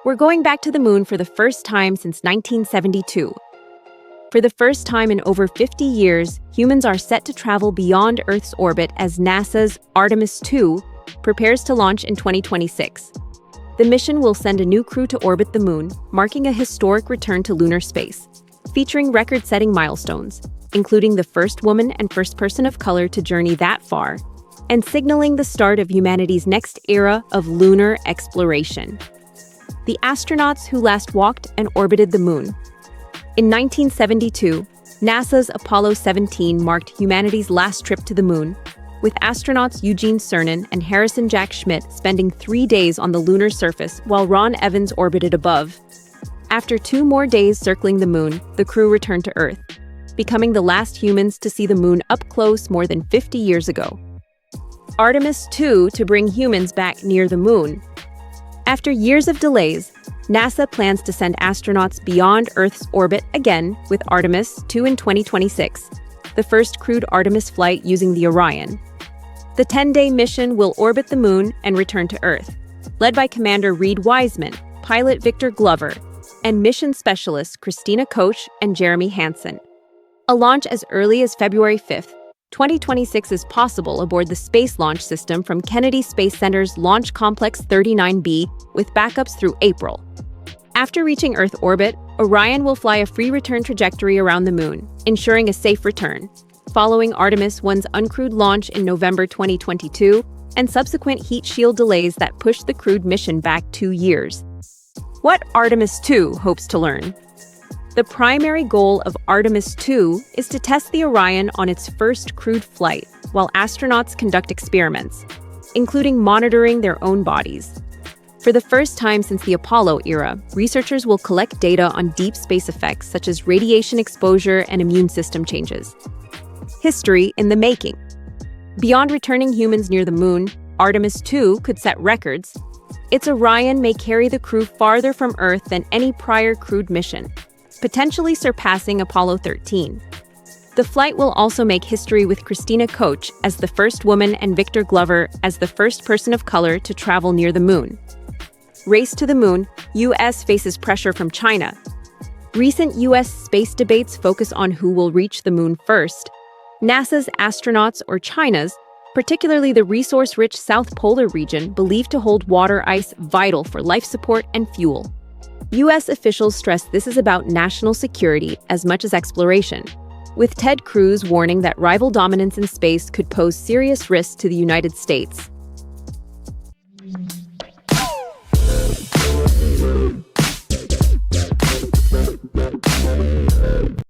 We're going back to the moon for the first time since 1972. For the first time in over 50 years, humans are set to travel beyond Earth's orbit as NASA's Artemis 2 prepares to launch in 2026. The mission will send a new crew to orbit the moon, marking a historic return to lunar space, featuring record-setting milestones, including the first woman and first person of color to journey that far, and signaling the start of humanity's next era of lunar exploration. The astronauts who last walked and orbited the moon. In 1972, NASA's Apollo 17 marked humanity's last trip to the moon, with astronauts Eugene Cernan and Harrison Jack Schmitt spending 3 days on the lunar surface while Ron Evans orbited above. After 2 more days circling the moon, the crew returned to Earth, becoming the last humans to see the moon up close more than 50 years ago. Artemis 2 to bring humans back near the moon. After years of delays, NASA plans to send astronauts beyond Earth's orbit again with Artemis 2 in 2026, the first crewed Artemis flight using the Orion. The 10-day mission will orbit the moon and return to Earth, led by Commander Reed Wiseman, pilot Victor Glover, and mission specialists Christina Koch and Jeremy Hansen. A launch as early as February 5th, 2026 is possible aboard the Space Launch System from Kennedy Space Center's Launch Complex 39B, with backups through April. After reaching Earth orbit, Orion will fly a free return trajectory around the moon, ensuring a safe return, following Artemis 1's uncrewed launch in November 2022 and subsequent heat shield delays that pushed the crewed mission back 2 years. What Artemis 2 hopes to learn? The primary goal of Artemis 2 is to test the Orion on its first crewed flight, while astronauts conduct experiments, including monitoring their own bodies. For the first time since the Apollo era, researchers will collect data on deep space effects such as radiation exposure and immune system changes. History in the making. Beyond returning humans near the moon, Artemis 2 could set records. Its Orion may carry the crew farther from Earth than any prior crewed mission, potentially surpassing Apollo 13. The flight will also make history with Christina Koch as the first woman and Victor Glover as the first person of color to travel near the moon. Race to the moon, U.S. faces pressure from China. Recent U.S. space debates focus on who will reach the moon first: NASA's astronauts or China's, particularly the resource-rich South Polar region believed to hold water ice vital for life support and fuel. U.S. officials stress this is about national security as much as exploration, with Ted Cruz warning that rival dominance in space could pose serious risks to the United States.